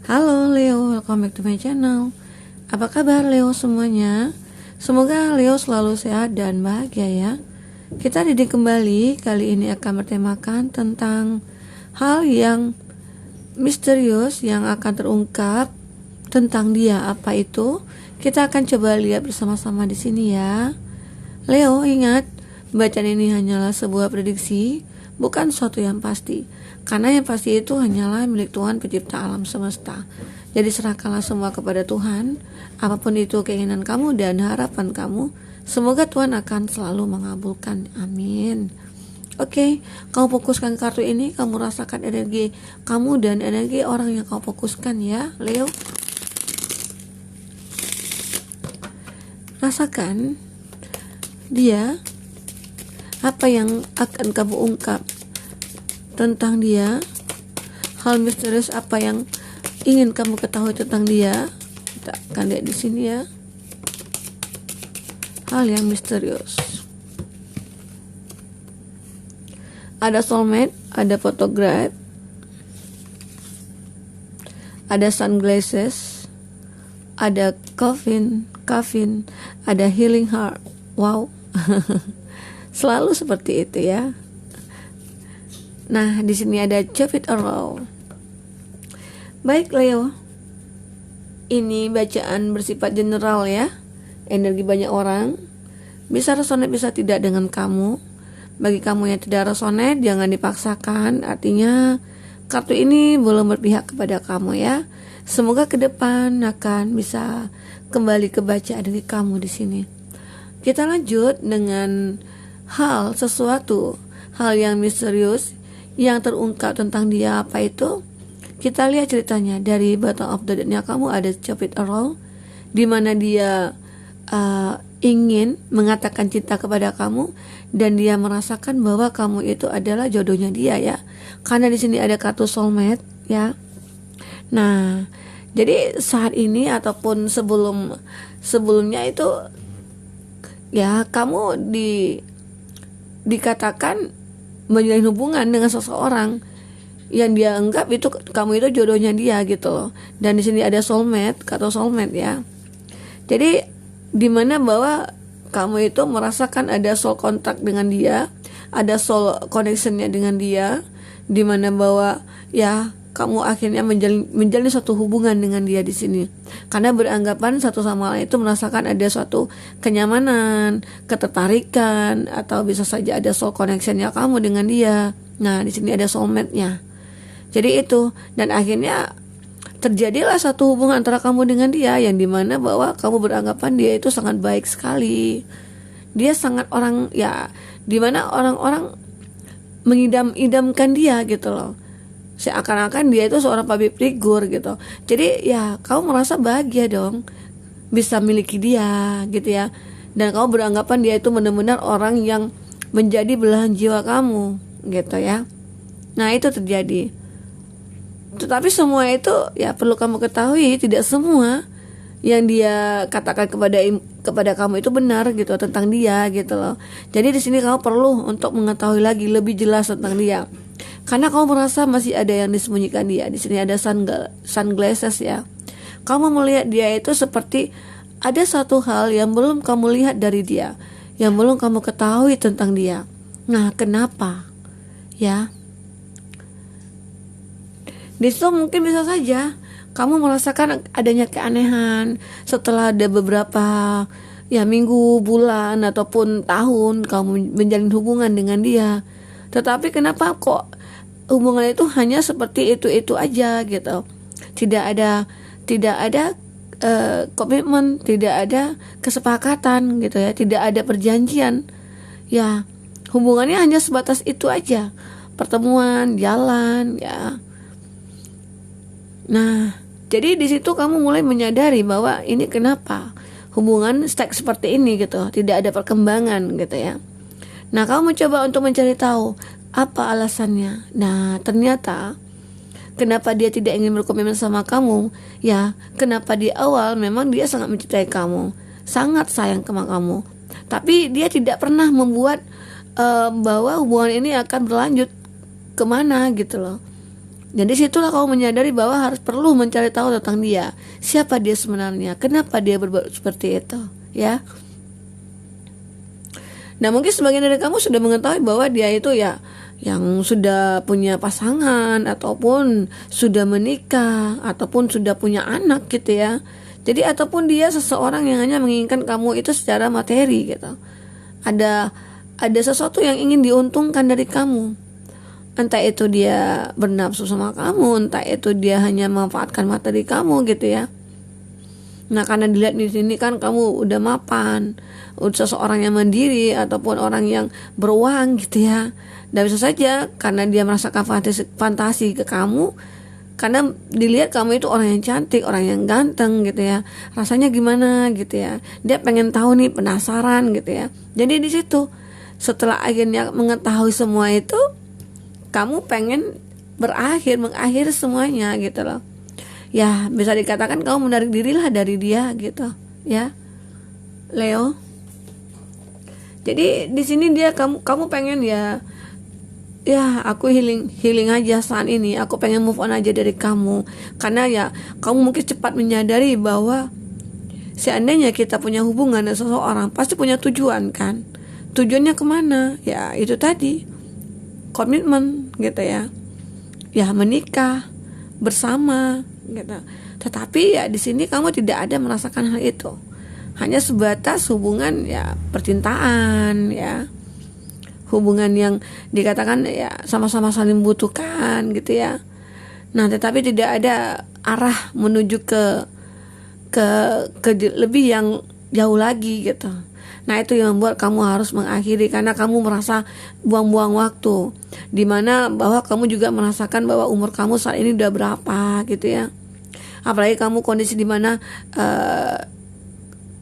Halo Leo, welcome back to my channel. Apa kabar Leo semuanya? Semoga Leo selalu sehat dan bahagia ya. Kita didik kembali, kali ini akan bertemakan tentang hal yang misterius yang akan terungkap tentang dia. Apa itu? Kita akan coba lihat bersama-sama di sini ya. Leo, ingat, bacaan ini hanyalah sebuah prediksi, bukan sesuatu yang pasti. Karena yang pasti itu hanyalah milik Tuhan pencipta alam semesta. Jadi serahkanlah semua kepada Tuhan. Apapun itu keinginan kamu dan harapan kamu, semoga Tuhan akan selalu mengabulkan. Amin. Oke, kamu fokuskan kartu ini, kamu rasakan energi kamu dan energi orang yang kamu fokuskan ya, Leo. Rasakan dia, apa yang akan kamu ungkap tentang dia, hal misterius apa yang ingin kamu ketahui tentang dia. Kita akan lihat di sini ya, hal yang misterius. Ada soulmate, ada photograph, ada sunglasses, ada coffin, ada healing heart. Wow. Selalu seperti itu ya. Nah, di sini ada chop it around. Baik Leo, ini bacaan bersifat general ya. Energi banyak orang, bisa resonate bisa tidak dengan kamu. Bagi kamu yang tidak resonate, jangan dipaksakan. Artinya kartu ini belum berpihak kepada kamu ya. Semoga ke depan akan bisa kembali ke bacaan dari kamu di sini. Kita lanjut dengan sesuatu hal yang misterius yang terungkap tentang dia. Apa itu? Kita lihat ceritanya. Dari bottom of the deck-nya kamu ada chop it around, di mana dia ingin mengatakan cinta kepada kamu dan dia merasakan bahwa kamu itu adalah jodohnya dia ya. Karena di sini ada kartu soulmate ya. Nah, jadi saat ini ataupun sebelumnya itu ya, kamu dikatakan menjalin hubungan dengan seseorang yang dia anggap itu kamu itu jodohnya dia gitu loh. Dan di sini ada soulmate, kata soulmate ya. Jadi di mana bahwa kamu itu merasakan ada soul contact dengan dia, ada soul connectionnya dengan dia, di mana bahwa ya kamu akhirnya menjalin suatu hubungan dengan dia di sini. Karena beranggapan satu sama lain itu merasakan ada suatu kenyamanan, ketertarikan, atau bisa saja ada soul connection-nya kamu dengan dia. Nah, di sini ada soulmate-nya. Jadi itu, dan akhirnya terjadilah satu hubungan antara kamu dengan dia, yang dimana bahwa kamu beranggapan dia itu sangat baik sekali. Dia sangat orang ya, dimana orang-orang mengidam-idamkan dia gitu loh. Seakan-akan dia itu seorang public figure gitu. Jadi ya kamu merasa bahagia dong bisa miliki dia gitu ya. Dan kamu beranggapan dia itu benar-benar orang yang menjadi belahan jiwa kamu gitu ya. Nah, itu terjadi. Tetapi semua itu ya perlu kamu ketahui, tidak semua yang dia katakan kepada kamu itu benar gitu tentang dia gitu loh. Jadi di sini kamu perlu untuk mengetahui lagi lebih jelas tentang dia. Karena kamu merasa masih ada yang disembunyikan dia. Di sini ada sunglasses ya. Kamu melihat dia itu seperti ada satu hal yang belum kamu lihat dari dia, yang belum kamu ketahui tentang dia. Nah, kenapa? Ya. Di situ mungkin bisa saja kamu merasakan adanya keanehan setelah ada beberapa ya minggu, bulan, ataupun tahun kamu menjalin hubungan dengan dia. Tetapi kenapa kok hubungan itu hanya seperti itu aja gitu? Tidak ada komitmen, tidak ada kesepakatan gitu ya, tidak ada perjanjian. Ya, hubungannya hanya sebatas itu aja. Pertemuan, jalan ya. Nah, jadi di situ kamu mulai menyadari bahwa ini kenapa hubungan stuck seperti ini gitu, tidak ada perkembangan gitu ya. Nah, kamu mencoba untuk mencari tahu apa alasannya. Nah, ternyata kenapa dia tidak ingin berkomitmen sama kamu? Ya, kenapa di awal memang dia sangat mencintai kamu, sangat sayang sama kamu. Tapi dia tidak pernah membuat bahwa hubungan ini akan berlanjut kemana gitu loh. Dan disitulah kamu menyadari bahwa harus perlu mencari tahu tentang dia, siapa dia sebenarnya, kenapa dia berbuat seperti itu, ya. Nah mungkin sebagian dari kamu sudah mengetahui bahwa dia itu ya yang sudah punya pasangan, ataupun sudah menikah, ataupun sudah punya anak gitu ya. Jadi ataupun dia seseorang yang hanya menginginkan kamu itu secara materi gitu. Ada sesuatu yang ingin diuntungkan dari kamu. Entah itu dia bernafsu sama kamu, entah itu dia hanya memanfaatkan materi kamu gitu ya. Nah karena dilihat di sini kan kamu udah mapan, udah seseorang yang mandiri ataupun orang yang beruang gitu ya. Dan bisa saja karena dia merasakan fantasi ke kamu, karena dilihat kamu itu orang yang cantik, orang yang ganteng gitu ya. Rasanya gimana gitu ya. Dia pengen tahu nih, penasaran gitu ya. Jadi di situ setelah akhirnya mengetahui semua itu, kamu pengen mengakhiri semuanya gitu loh. Ya bisa dikatakan kamu menarik dirilah dari dia gitu ya, Leo. Jadi di sini dia kamu pengen ya aku healing aja saat ini. Aku pengen move on aja dari kamu. Karena ya kamu mungkin cepat menyadari bahwa seandainya kita punya hubungan dengan seseorang pasti punya tujuan kan. Tujuannya kemana? Ya itu tadi, komitmen gitu ya. Ya menikah bersama gitu. Tetapi ya di sini kamu tidak ada merasakan hal itu. Hanya sebatas hubungan ya percintaan ya. Hubungan yang dikatakan ya sama-sama saling butuhkan gitu ya. Nah, tetapi tidak ada arah menuju ke lebih yang jauh lagi gitu. Nah itu yang membuat kamu harus mengakhiri, karena kamu merasa buang-buang waktu, dimana bahwa kamu juga merasakan bahwa umur kamu saat ini udah berapa gitu ya. Apalagi kamu kondisi dimana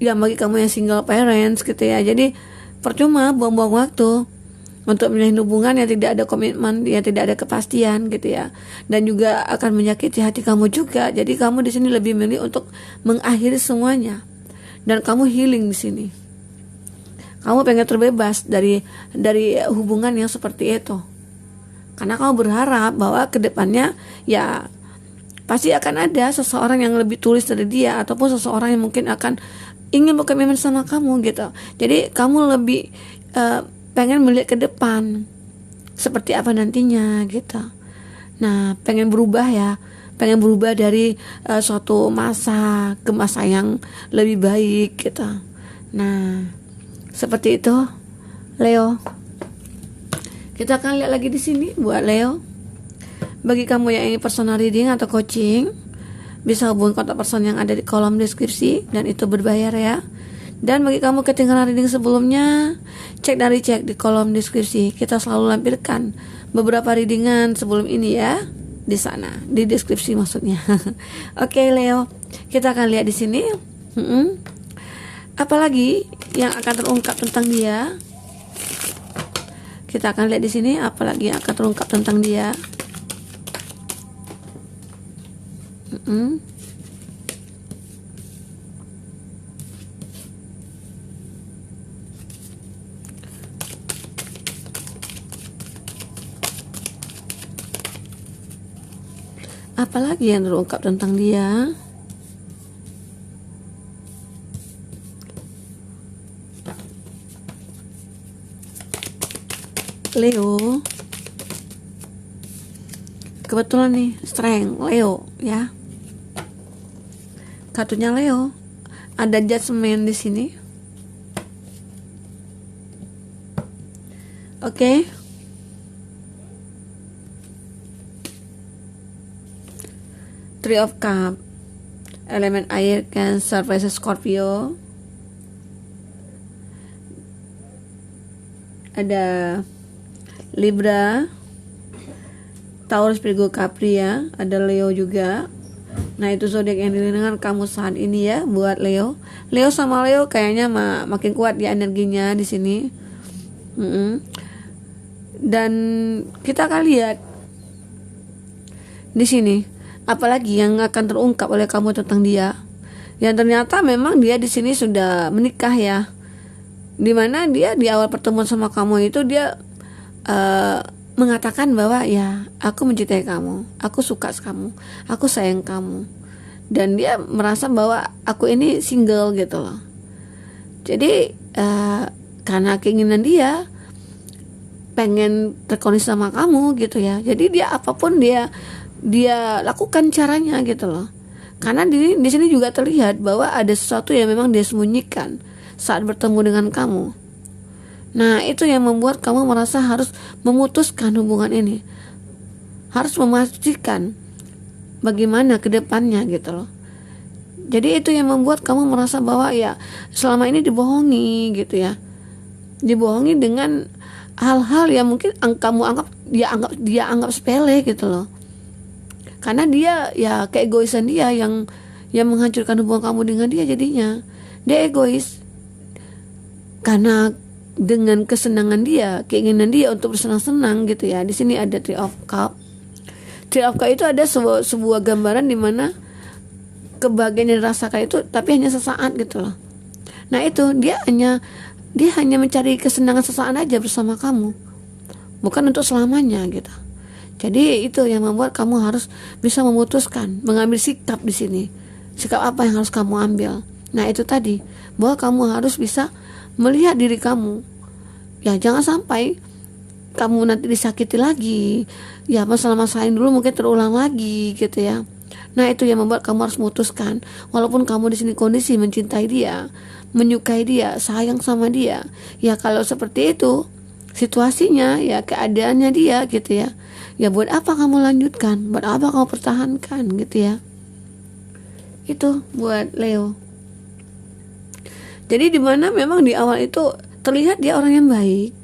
ya bagi kamu yang single parents gitu ya. Jadi percuma buang-buang waktu untuk menjalin hubungan yang tidak ada komitmen, yang tidak ada kepastian gitu ya. Dan juga akan menyakiti hati kamu juga. Jadi kamu di sini lebih memilih untuk mengakhiri semuanya. Dan kamu healing di sini. Kamu pengen terbebas dari hubungan yang seperti itu. Karena kamu berharap bahwa kedepannya ya pasti akan ada seseorang yang lebih tulus dari dia, ataupun seseorang yang mungkin akan ingin berkomitmen sama kamu gitu. Jadi kamu lebih pengen melihat ke depan seperti apa nantinya gitu. Nah pengen berubah ya, pengen berubah dari suatu masa ke masa yang lebih baik gitu. Nah seperti itu, Leo. Kita akan lihat lagi di sini buat Leo. Bagi kamu yang ingin personal reading atau coaching, bisa hubungi kontak person yang ada di kolom deskripsi, dan itu berbayar ya. Dan bagi kamu ketinggalan reading sebelumnya, cek di kolom deskripsi. Kita selalu lampirkan beberapa readingan sebelum ini ya, di sana, di deskripsi maksudnya. Oke, Leo, kita akan lihat di sini. Apalagi yang akan terungkap tentang dia? Kita akan lihat di sini apalagi yang akan terungkap tentang dia. Apalagi yang terungkap tentang dia? Leo, kebetulan nih strength Leo ya. Kartunya Leo, ada judgment di sini. Oke. Three of Cups, elemen air, Cancer versus Scorpio. Ada Libra, Taurus, Virgo, Capri ya. Ada Leo juga. Nah itu zodiak yang dilihat kamu saat ini ya buat Leo. Leo sama Leo kayaknya makin kuat ya energinya di sini. Dan kita akan lihat di sini apalagi yang akan terungkap oleh kamu tentang dia. Yang ternyata memang dia di sini sudah menikah ya. Dimana dia di awal pertemuan sama kamu itu dia mengatakan bahwa ya aku mencintai kamu, aku suka kamu, aku sayang kamu, dan dia merasa bahwa aku ini single gitu loh. Jadi karena keinginan dia pengen terkoneksi sama kamu gitu ya, jadi dia apapun dia lakukan caranya gitu loh. Karena di sini juga terlihat bahwa ada sesuatu yang memang dia sembunyikan saat bertemu dengan kamu. Nah, itu yang membuat kamu merasa harus memutuskan hubungan ini, harus memastikan bagaimana ke depannya gitu loh. Jadi itu yang membuat kamu merasa bahwa ya selama ini dibohongi gitu ya, dibohongi dengan hal-hal yang mungkin kamu dia anggap sepele gitu loh. Karena dia ya keegoisan dia yang menghancurkan hubungan kamu dengan dia. Jadinya dia egois karena dengan kesenangan dia, keinginan dia untuk bersenang-senang gitu ya. Di sini ada Three of Cup. Three of Cup itu ada sebuah gambaran di mana kebahagiaan yang dirasakan itu tapi hanya sesaat gitu loh. Nah, itu dia hanya mencari kesenangan sesaat aja bersama kamu, bukan untuk selamanya gitu. Jadi itu yang membuat kamu harus bisa memutuskan, mengambil sikap di sini. Sikap apa yang harus kamu ambil? Nah, itu tadi, bahwa kamu harus bisa melihat diri kamu. Ya, jangan sampai kamu nanti disakiti lagi. Ya, masalah-masalah yang dulu mungkin terulang lagi gitu ya. Nah, itu yang membuat kamu harus memutuskan. Walaupun kamu di sini kondisi mencintai dia, menyukai dia, sayang sama dia. Ya, kalau seperti itu situasinya, ya keadaannya dia gitu ya. Ya buat apa kamu lanjutkan? Buat apa kamu pertahankan gitu ya? Itu buat Leo. Jadi dimana memang di awal itu terlihat dia orang yang baik,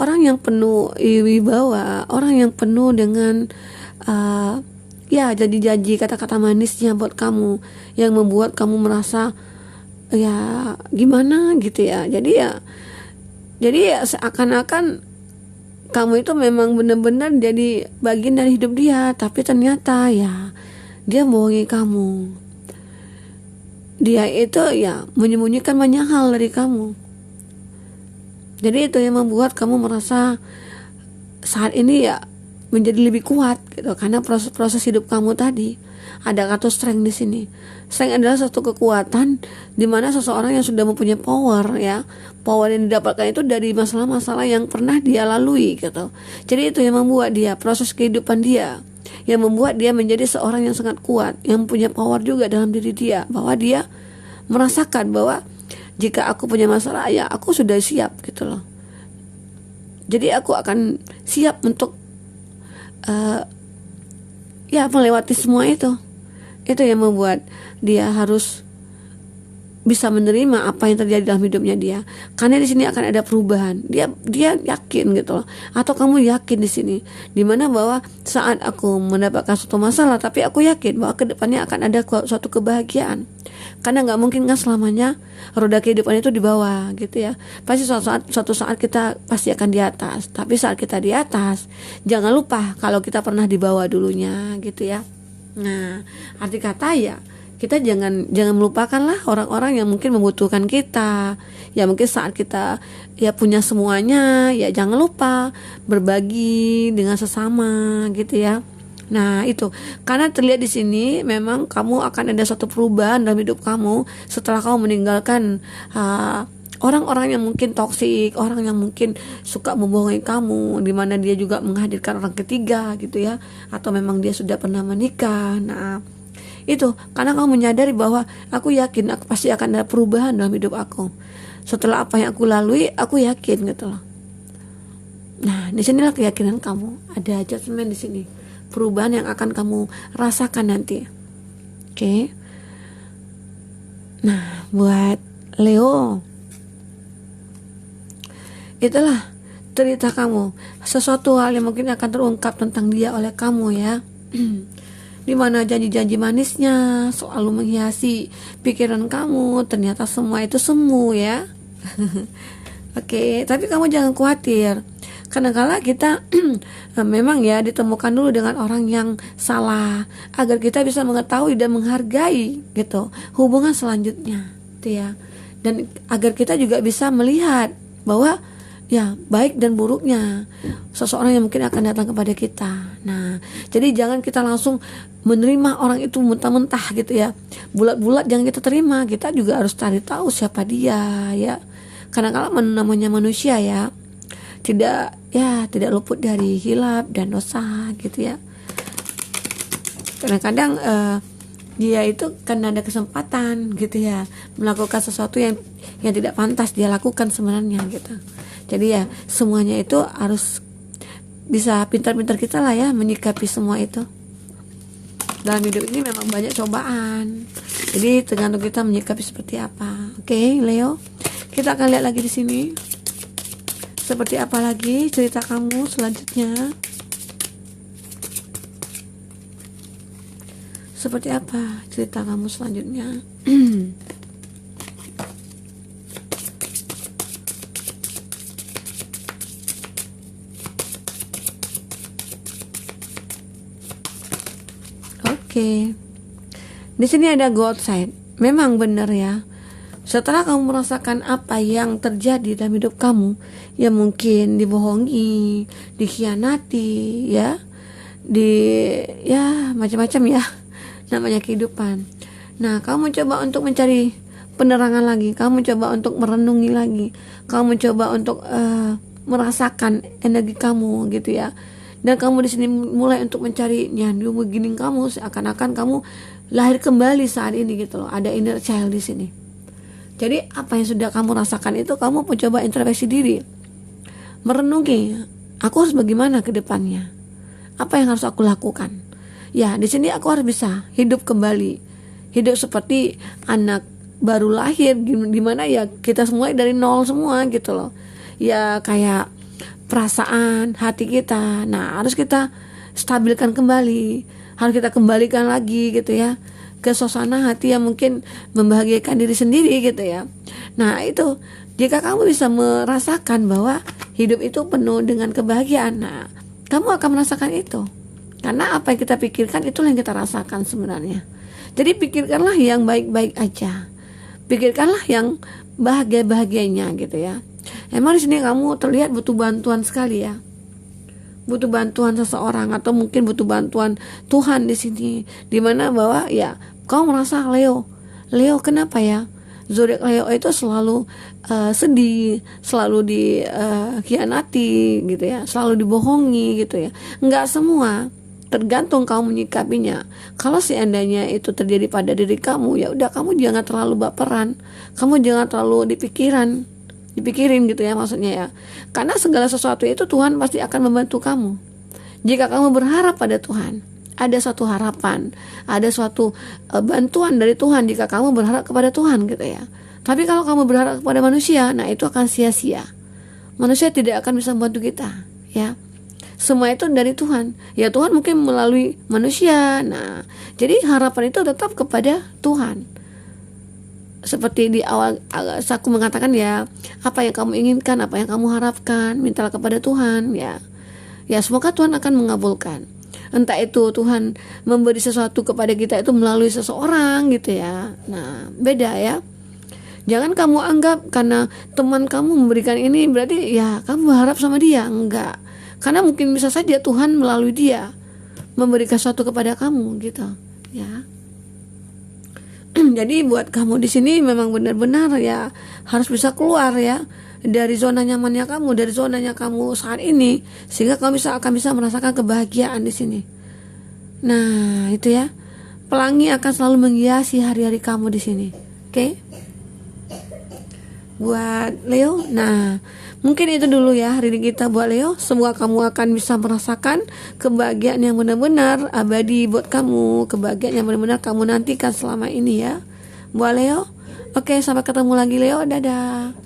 orang yang penuh wibawa, orang yang penuh dengan ya janji-janji, kata-kata manisnya buat kamu, yang membuat kamu merasa ya gimana gitu ya. Jadi ya seakan-akan kamu itu memang benar-benar jadi bagian dari hidup dia, tapi ternyata ya dia bohongi kamu. Dia itu ya menyembunyikan banyak hal dari kamu. Jadi itu yang membuat kamu merasa saat ini ya menjadi lebih kuat gitu, karena proses hidup kamu tadi. Ada kata strength di sini. Strength adalah satu kekuatan di mana seseorang yang sudah mempunyai power ya. Power yang didapatkan itu dari masalah-masalah yang pernah dia lalui gitu. Jadi itu yang membuat dia, proses kehidupan dia, yang membuat dia menjadi seorang yang sangat kuat, yang punya power juga dalam diri dia, bahwa dia merasakan bahwa jika aku punya masalah ya aku sudah siap gitu loh. Jadi aku akan siap untuk ya melewati semua itu. Itu yang membuat dia harus bisa menerima apa yang terjadi dalam hidupnya dia. Karena di sini akan ada perubahan. Dia yakin gitu loh. Atau kamu yakin di sini, dimana bahwa saat aku mendapatkan suatu masalah, tapi aku yakin bahwa kedepannya akan ada suatu kebahagiaan. Karena nggak mungkin kan selamanya roda kehidupan itu di bawah gitu ya. Pasti suatu saat kita pasti akan di atas. Tapi saat kita di atas, jangan lupa kalau kita pernah di bawah dulunya gitu ya. Nah, arti kata ya kita jangan melupakanlah orang-orang yang mungkin membutuhkan kita. Ya mungkin saat kita ya punya semuanya, ya jangan lupa berbagi dengan sesama gitu ya. Nah, itu karena terlihat di sini memang kamu akan ada suatu perubahan dalam hidup kamu setelah kamu meninggalkan orang-orang yang mungkin toksik, orang yang mungkin suka membohongi kamu, di mana dia juga menghadirkan orang ketiga gitu ya, atau memang dia sudah pernah menikah. Nah, itu karena kamu menyadari bahwa aku yakin aku pasti akan ada perubahan dalam hidup aku. Setelah apa yang aku lalui, aku yakin gitu loh. Nah, disinilah keyakinan kamu, ada adjustment di sini, perubahan yang akan kamu rasakan nanti. Oke. Nah, buat Leo, itulah cerita kamu, sesuatu hal yang mungkin akan terungkap tentang dia oleh kamu ya. Dimana janji-janji manisnya selalu menghiasi pikiran kamu, ternyata semua itu semu ya. Oke, tapi kamu jangan khawatir. Kadang-kala kita memang ya ditemukan dulu dengan orang yang salah, agar kita bisa mengetahui dan menghargai gitu hubungan selanjutnya gitu ya. Dan agar kita juga bisa melihat bahwa ya baik dan buruknya seseorang yang mungkin akan datang kepada kita. Nah, jadi jangan kita langsung menerima orang itu mentah-mentah gitu ya, bulat-bulat jangan kita terima. Kita juga harus cari tahu siapa dia ya. Kadang-kadang namanya manusia ya, tidak luput dari hilaf dan dosa gitu ya. Kadang-kadang dia itu kan ada kesempatan gitu ya, melakukan sesuatu yang tidak pantas dia lakukan sebenarnya gitu. Jadi ya semuanya itu harus bisa pintar-pintar kita lah ya menyikapi semua itu. Dalam hidup ini memang banyak cobaan, jadi tergantung kita menyikapi seperti apa. Oke, Leo, kita akan lihat lagi di sini seperti apa lagi cerita kamu selanjutnya. Seperti apa cerita kamu selanjutnya? Oke. Di sini ada go outside. Memang benar ya. Setelah kamu merasakan apa yang terjadi dalam hidup kamu, ya mungkin dibohongi, dikhianati, ya, macam-macam ya. Namanya kehidupan. Nah, kamu coba untuk mencari penerangan lagi. Kamu coba untuk merenungi lagi. Kamu coba untuk merasakan energi kamu gitu ya. Dan kamu di sini mulai untuk mencarinya di beginning kamu, seakan-akan kamu lahir kembali saat ini gitu loh. Ada inner child di sini. Jadi apa yang sudah kamu rasakan itu kamu mencoba introspeksi diri, merenungi, aku harus bagaimana ke depannya, apa yang harus aku lakukan. Ya di sini aku harus bisa hidup kembali, hidup seperti anak baru lahir, gimana ya kita semua dari nol semua gitu loh. Ya kayak perasaan hati kita, nah harus kita stabilkan kembali, harus kita kembalikan lagi gitu ya ke suasana hati yang mungkin membahagiakan diri sendiri gitu ya. Nah itu jika kamu bisa merasakan bahwa hidup itu penuh dengan kebahagiaan, nah kamu akan merasakan itu, karena apa yang kita pikirkan itulah yang kita rasakan sebenarnya. Jadi pikirkanlah yang baik-baik aja, pikirkanlah yang bahagia-bahagianya gitu ya. Emang di sini kamu terlihat butuh bantuan sekali ya, butuh bantuan seseorang atau mungkin butuh bantuan Tuhan di sini. Dimana bahwa ya kamu merasa Leo kenapa ya? Zodiak Leo itu selalu sedih, selalu dikhianati gitu ya, selalu dibohongi gitu ya. Enggak semua, tergantung kamu menyikapinya. Kalau seandainya itu terjadi pada diri kamu, ya udah kamu jangan terlalu baperan, kamu jangan terlalu dipikirin gitu ya maksudnya ya. Karena segala sesuatu itu Tuhan pasti akan membantu kamu. Jika kamu berharap pada Tuhan, ada suatu harapan, ada suatu bantuan dari Tuhan jika kamu berharap kepada Tuhan gitu ya. Tapi kalau kamu berharap kepada manusia, nah itu akan sia-sia. Manusia tidak akan bisa membantu kita ya. Semua itu dari Tuhan. Ya Tuhan mungkin melalui manusia. Nah, jadi harapan itu tetap kepada Tuhan. Seperti di awal aku mengatakan ya, apa yang kamu inginkan, apa yang kamu harapkan, mintalah kepada Tuhan ya. Ya semoga Tuhan akan mengabulkan. Entah itu Tuhan memberi sesuatu kepada kita itu melalui seseorang gitu ya. Nah beda ya. Jangan kamu anggap karena teman kamu memberikan ini berarti ya kamu berharap sama dia. Enggak. Karena mungkin bisa saja Tuhan melalui dia memberikan sesuatu kepada kamu gitu ya. Jadi buat kamu di sini memang benar-benar ya harus bisa keluar ya dari zona nyamannya kamu, dari zonanya kamu saat ini, sehingga kamu akan bisa merasakan kebahagiaan di sini. Nah itu ya, pelangi akan selalu menghiasi hari-hari kamu di sini. Oke? Buat Leo, nah mungkin itu dulu ya hari ini kita buat Leo. Semoga kamu akan bisa merasakan kebahagiaan yang benar-benar abadi buat kamu, kebahagiaan yang benar-benar kamu nantikan selama ini ya buat Leo. Oke, sampai ketemu lagi Leo, dadah.